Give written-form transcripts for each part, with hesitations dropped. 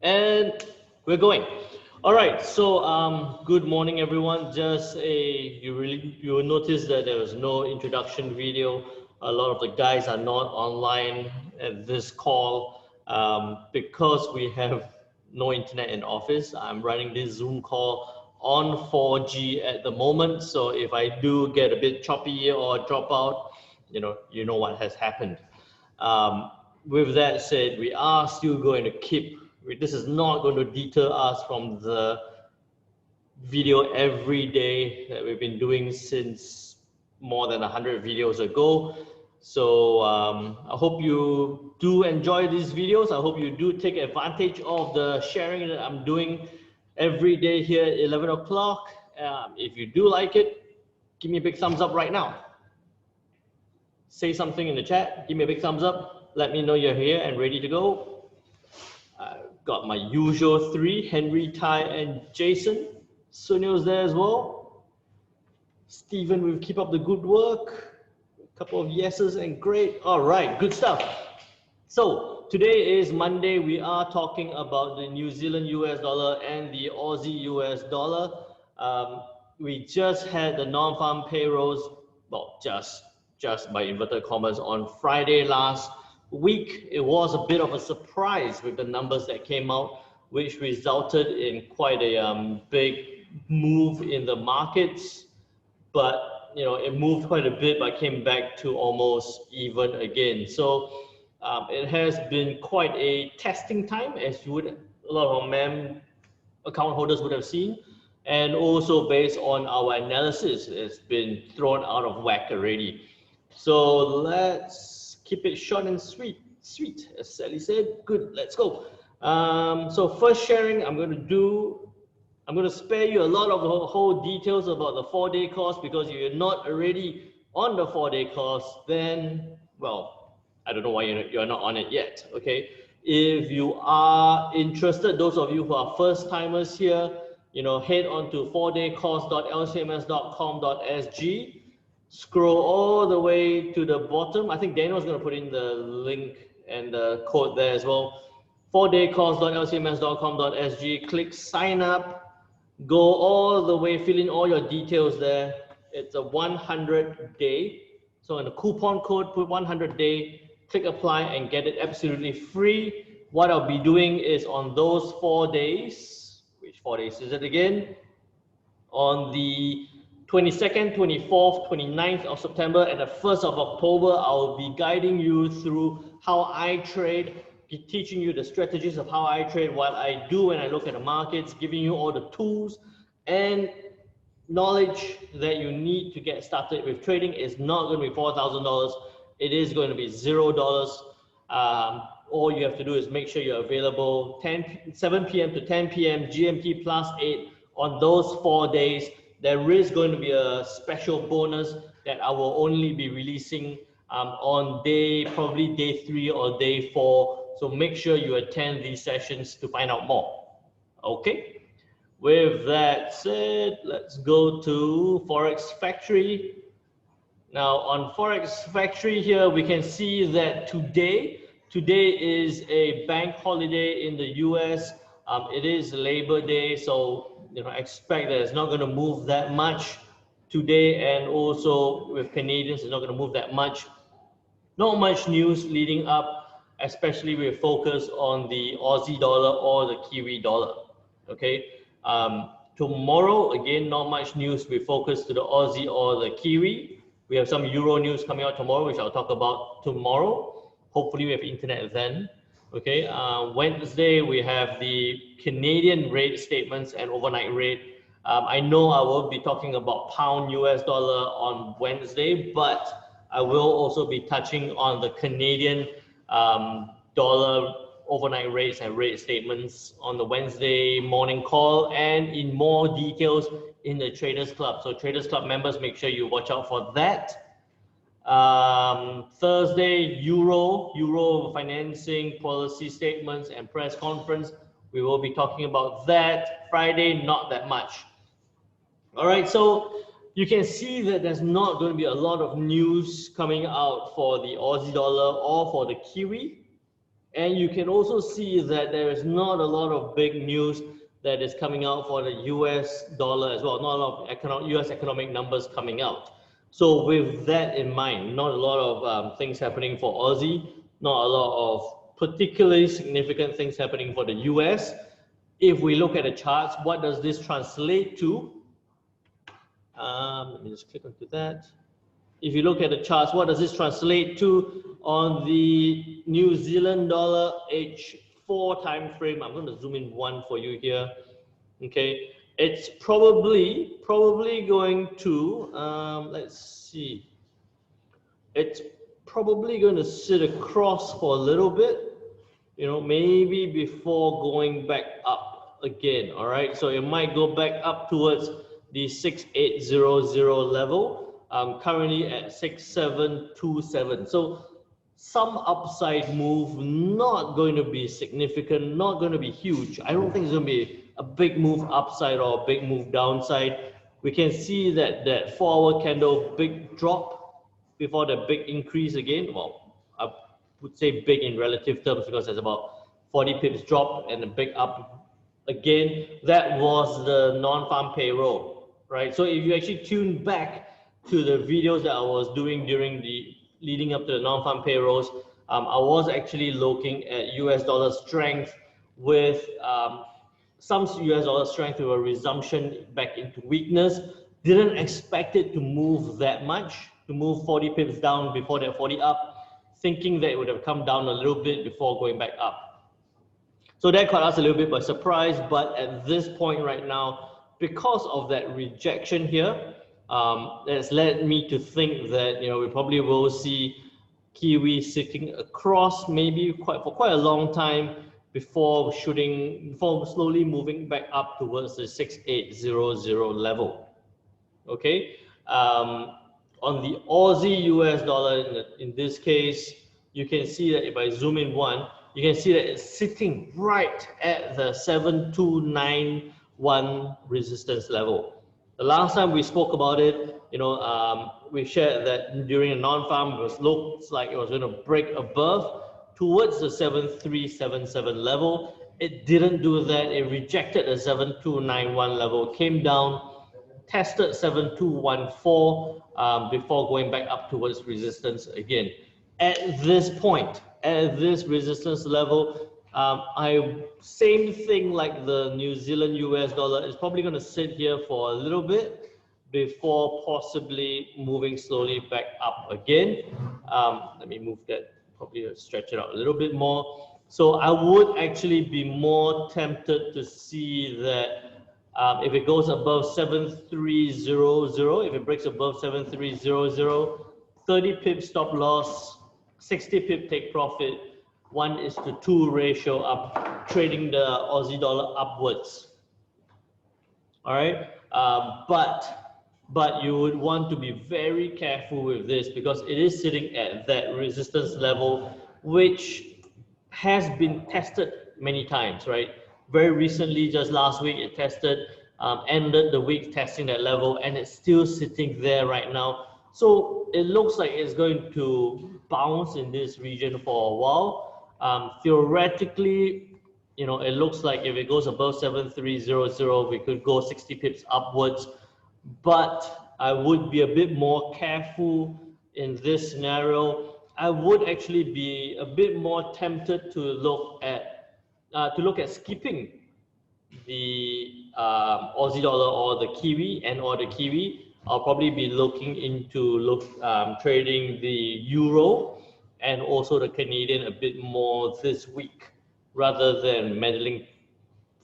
And we're going. All right, so good morning, everyone. You will notice that there was no introduction video. A lot of the guys are not online at this call because we have no internet in office. I'm running this Zoom call on 4G at the moment. So if I do get a bit choppy or drop out, you know what has happened. With that said, we are still going to keep, this is not going to deter us from the video every day that we've been doing since more than 100 videos ago. So I hope you do enjoy these videos. I hope you do take advantage of the sharing that I'm doing every day here at 11 o'clock. If you do like it, give me a big thumbs up right now. Say something in the chat, give me a big thumbs up. Let me know you're here and ready to go. I've got my usual three, Henry, Ty, and Jason. Sunil's there as well. Stephen will keep up the good work. A couple of yeses and great. All right, good stuff. So today is Monday. We are talking about the New Zealand US dollar and the Aussie US dollar. We just had the non-farm payrolls, well, just by inverted commas, on Friday last week. It was a bit of a surprise with the numbers that came out, which resulted in quite a big move in the markets. But it moved quite a bit, but came back to almost even again. So it has been quite a testing time, as a lot of our MEM account holders would have seen. And also based on our analysis, it's been thrown out of whack already. So let's keep it short and sweet, as Sally said. Good, let's go. So first sharing, I'm going to spare you a lot of the whole details about the 4-day course, because if you're not already on the 4-day course, then, well, I don't know why you're not on it yet, okay? If you are interested, those of you who are first timers here, head on to 4daycourse.lcms.com.sg, scroll all the way to the bottom. I think Daniel's going to put in the link and the code there as well. 4daycourse.lcms.com.sg, click sign up, go all the way, fill in all your details there. It's a 100-day. So in the coupon code, put 100-day, click apply and get it absolutely free. What I'll be doing is on those 4 days, which 4 days is it again? On the 22nd, 24th, 29th of September and the 1st of October, I'll be guiding you through how I trade, teaching you the strategies of how I trade, what I do when I look at the markets, giving you all the tools and knowledge that you need to get started with trading. Is not going to be $4,000. It is going to be $0. All you have to do is make sure you're available 7 p.m. to 10 p.m. GMT +8 on those 4 days. There is going to be a special bonus that I will only be releasing on probably day 3 or day 4. So make sure you attend these sessions to find out more. Okay. With that said, let's go to Forex Factory. Now on Forex Factory here, we can see that today is a bank holiday in the US. It is Labor Day, so expect that it's not going to move that much today, and also with Canadians, it's not going to move that much. Not much news leading up, especially with focus on the Aussie dollar or the Kiwi dollar. Okay. Tomorrow, again, not much news with focus to the Aussie or the Kiwi. We have some Euro news coming out tomorrow, which I'll talk about tomorrow. Hopefully we have internet then. Okay, Wednesday, we have the Canadian rate statements and overnight rate. I know I will be talking about pound US dollar on Wednesday, but I will also be touching on the Canadian dollar overnight rates and rate statements on the Wednesday morning call, and in more details in the Traders Club. So Traders Club members, make sure you watch out for that. Thursday, Euro financing policy statements and press conference. We will be talking about that. Friday, not that much. All right, so you can see that there's not going to be a lot of news coming out for the Aussie dollar or for the Kiwi. And you can also see that there is not a lot of big news that is coming out for the US dollar as well, not a lot of US economic numbers coming out. So with that in mind, not a lot of things happening for Aussie, not a lot of particularly significant things happening for the US. If we look at the charts, what does this translate to? Let me just click onto that. If you look at the charts, what does this translate to on the New Zealand dollar H4 time frame? I'm going to zoom in one for you here. Okay, it's probably going to let's see. It's probably going to sit across for a little bit, you know, maybe before going back up again. All right, so it might go back up towards the 6800 level. Currently at 6727. So some upside move, not going to be significant, not going to be huge. I don't think it's going to be a big move upside or a big move downside. We can see that 4-hour candle big drop before the big increase again. Well, I would say big in relative terms because there's about 40 pips drop and a big up again. That was the non-farm payroll, right? So if you actually tune back to the videos that I was doing during the leading up to the non-farm payrolls, I was actually looking at US dollar strength with some US dollar strength with a resumption back into weakness. Didn't expect it to move that much, to move 40 pips down before that 40 up, thinking that it would have come down a little bit before going back up. So that caught us a little bit by surprise, but at this point right now, because of that rejection here, that's led me to think that, you know, we probably will see Kiwi sitting across maybe for quite a long time before slowly moving back up towards the 6800 level. Okay. On the Aussie US dollar, in this case, you can see that if I zoom in one, you can see that it's sitting right at the 7291 resistance level. The last time we spoke about it, you know, we shared that during a non-farm, it looks like it was going to break above towards the 7377 level. It didn't do that. It rejected the 7291 level, came down, tested 7214 before going back up towards resistance again. At this point, at this resistance level, same thing like the New Zealand US dollar is probably going to sit here for a little bit before possibly moving slowly back up again. Let me move that, probably stretch it out a little bit more. So I would actually be more tempted to see that if it goes above 7300, if it breaks above 7300, 30 pip stop loss, 60 pip take profit, 1:2 ratio up, trading the Aussie dollar upwards. All right, but you would want to be very careful with this because it is sitting at that resistance level, which has been tested many times, right? Very recently, just last week, it tested, ended the week testing that level, and it's still sitting there right now. So it looks like it's going to bounce in this region for a while. Theoretically, you know, it looks like if it goes above 7300, we could go 60 pips upwards, but I would be a bit more careful in this scenario. I would actually be a bit more tempted to look at skipping the Aussie dollar or the Kiwi, I'll probably be looking into trading the Euro and also the Canadian a bit more this week, rather than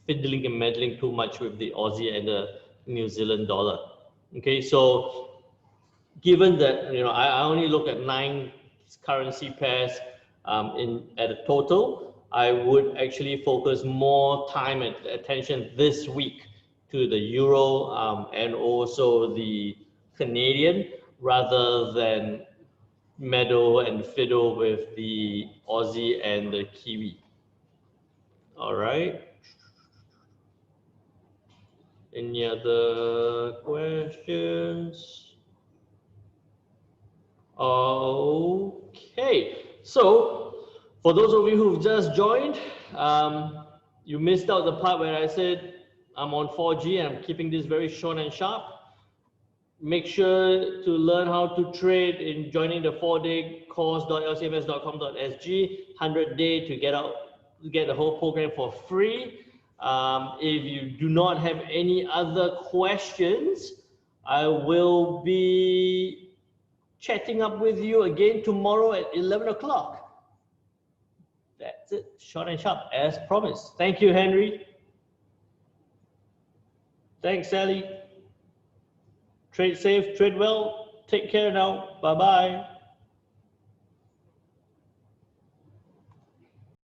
fiddling and meddling too much with the Aussie and the New Zealand dollar. Okay, so given that, you know, I only look at 9 currency pairs at a total, I would actually focus more time and attention this week to the Euro and also the Canadian, rather than meddle and fiddle with the Aussie and the Kiwi. All right. Any other questions? Okay, so For those of you who've just joined, you missed out the part where I said I'm on 4G and I'm keeping this very short and sharp. Make sure to learn how to trade in joining the 4-day course.lcms.com.sg 100-day to get the whole program for free. If you do not have any other questions, I will be chatting up with you again tomorrow at 11 o'clock. That's it, short and sharp, as promised. Thank you, Henry. Thanks, Sally. Trade safe, trade well. Take care now. Bye-bye.